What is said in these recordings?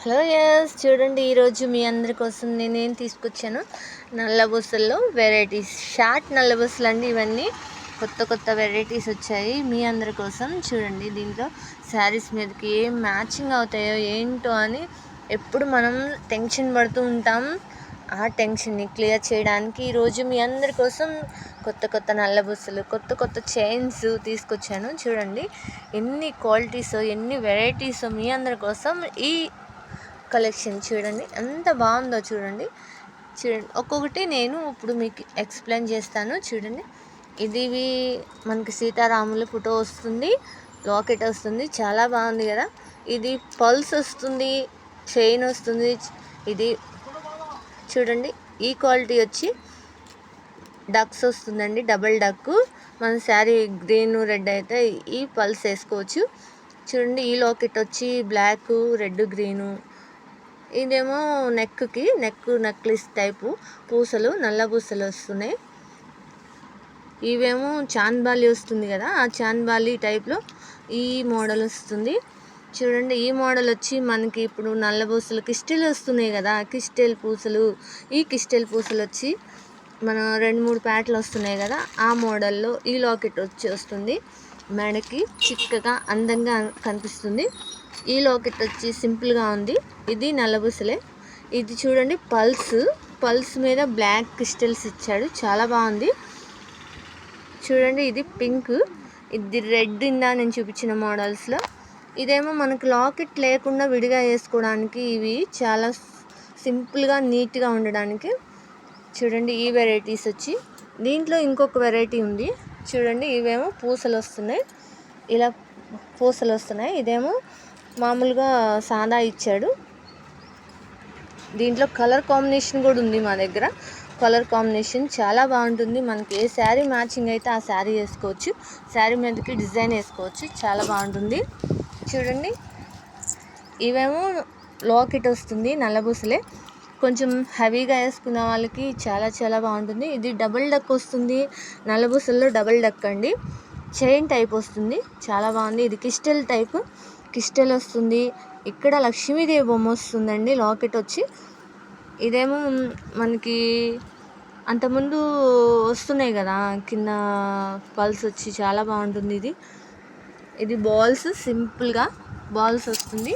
Hello yes చూడండి, ఈరోజు మీ అందరి కోసం నేనేం తీసుకొచ్చాను. నల్ల బుసల్లో వెరైటీస్, షార్ట్ నల్ల బుసలు అండి. ఇవన్నీ కొత్త వెరైటీస్ వచ్చాయి మీ అందరి కోసం. చూడండి, దీంట్లో శారీస్ మీదకి ఏం మ్యాచింగ్ అవుతాయో ఏంటో అని ఎప్పుడు మనం టెన్షన్ పడుతూ ఉంటాం. ఆ టెన్షన్ని క్లియర్ చేయడానికి ఈరోజు మీ అందరి కోసం కొత్త నల్ల బుసలు, కొత్త చైన్స్ తీసుకొచ్చాను. చూడండి ఎన్ని క్వాలిటీసో, ఎన్ని వెరైటీసో మీ అందరి కోసం ఈ కలెక్షన్. చూడండి ఎంత బాగుందో. చూడండి ఒక్కొక్కటి నేను ఇప్పుడు మీకు ఎక్స్ప్లెయిన్ చేస్తాను. చూడండి, ఇది మనకి సీతారాముల ఫోటో వస్తుంది, లాకెట్ వస్తుంది, చాలా బాగుంది కదా. ఇది పల్స్ వస్తుంది, చైన్ వస్తుంది. ఇది చూడండి, ఈ క్వాలిటీ వచ్చి డక్స్ వస్తుందండి, డబల్ డక్. మన శారీ గ్రీన్ రెడ్ అయితే ఈ పల్స్ వేసుకోవచ్చు. చూడండి, ఈ లాకెట్ వచ్చి బ్లాక్, రెడ్, గ్రీను. ఇదేమో నెక్లెస్ టైపు పూసలు, నల్ల పూసలు వస్తున్నాయి. ఇవేమో చాంద్బాలి వస్తుంది కదా, ఆ చాంద్బాలి టైప్లో ఈ మోడల్ వస్తుంది. చూడండి, ఈ మోడల్ వచ్చి మనకి ఇప్పుడు నల్ల పూసలు కిస్టెల్ వస్తున్నాయి కదా, కిస్టెల్ పూసలు. ఈ కిస్టెల్ పూసలు వచ్చి మన 2-3 ప్యాట్లు వస్తున్నాయి కదా, ఆ మోడల్లో ఈ లాకెట్ వస్తుంది. మెడకి చిక్కగా అందంగా కనిపిస్తుంది. ఈ లాకెట్ వచ్చి సింపుల్గా ఉంది. ఇది నల్లబుసలే. ఇది చూడండి, పల్స్ మీద బ్లాక్ క్రిస్టల్స్ ఇచ్చాడు, చాలా బాగుంది. చూడండి, ఇది పింక్, ఇది రెడ్. ఇందా నేను చూపించిన మోడల్స్లో ఇదేమో మనకు లాకెట్ లేకుండా విడిగా వేసుకోవడానికి, ఇవి చాలా సింపుల్గా నీట్గా ఉండడానికి. చూడండి, ఈ వెరైటీస్ వచ్చి దీంట్లో ఇంకొక వెరైటీ ఉంది. చూడండి, ఇవేమో పూసలు వస్తున్నాయి, ఇలా పూసలు వస్తున్నాయి. ఇదేమో మామూలుగా సాదా ఇచ్చాడు. దీంట్లో కలర్ కాంబినేషన్ కూడా ఉంది మా దగ్గర. కలర్ కాంబినేషన్ చాలా బాగుంటుంది. మనకి ఏ శారీ మ్యాచింగ్ అయితే ఆ శారీ వేసుకోవచ్చు, శారీ మీదకి డిజైన్ వేసుకోవచ్చు, చాలా బాగుంటుంది. చూడండి, ఇవేమో లాకెట్ వస్తుంది, నల్లబూసలే. కొంచెం హెవీగా వేసుకున్న వాళ్ళకి చాలా బాగుంటుంది. ఇది డబుల్ డక్ వస్తుంది, నల్లబూసల్లో డబుల్ డక్ అండి. చైన్ టైప్ వస్తుంది, చాలా బాగుంది. ఇది కిస్టెల్ వస్తుంది. ఇక్కడ లక్ష్మీదేవి బొమ్మ వస్తుందండి, లాకెట్ వచ్చి. ఇదేమో మనకి అంతకుముందు వస్తున్నాయి కదా కింద పల్స్ వచ్చి, చాలా బాగుంటుంది. ఇది బాల్స్, సింపుల్గా బాల్స్ వస్తుంది.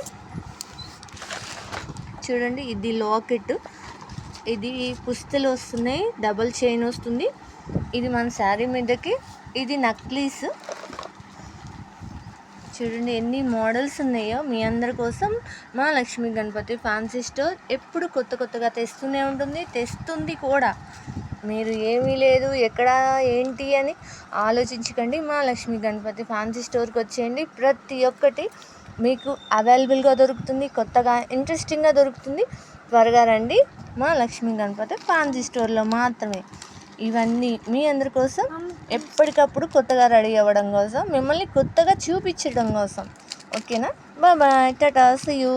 చూడండి, ఇది లాకెట్, ఇది పుస్తలు వస్తున్నాయి, డబల్ చైన్ వస్తుంది. ఇది మన శారీ మీదకి. ఇది నక్లీస్. చూడండి ఎన్ని మోడల్స్ ఉన్నాయో మీ అందరి కోసం మా లక్ష్మీ గణపతి ఫ్యాన్సీ స్టోర్ ఎప్పుడు కొత్తగా తెస్తుంది కూడా. మీరు ఏమీ లేదు ఎక్కడ ఏంటి అని ఆలోచించకండి, మా లక్ష్మీ గణపతి ఫ్యాన్సీ స్టోర్కి వచ్చేయండి. ప్రతి ఒక్కటి మీకు అవైలబుల్గా దొరుకుతుంది, కొత్తగా ఇంట్రెస్టింగ్గా దొరుకుతుంది. త్వరగా రండి, మా లక్ష్మీ గణపతి ఫ్యాన్సీ స్టోర్లో మాత్రమే. ఇవన్నీ మీ అందరి కోసం, ఎప్పటికప్పుడు కొత్తగా రెడీ అవ్వడం కోసం, మిమ్మల్ని కొత్తగా చూపించడం కోసం. ఓకేనా? Bye, tata, see you.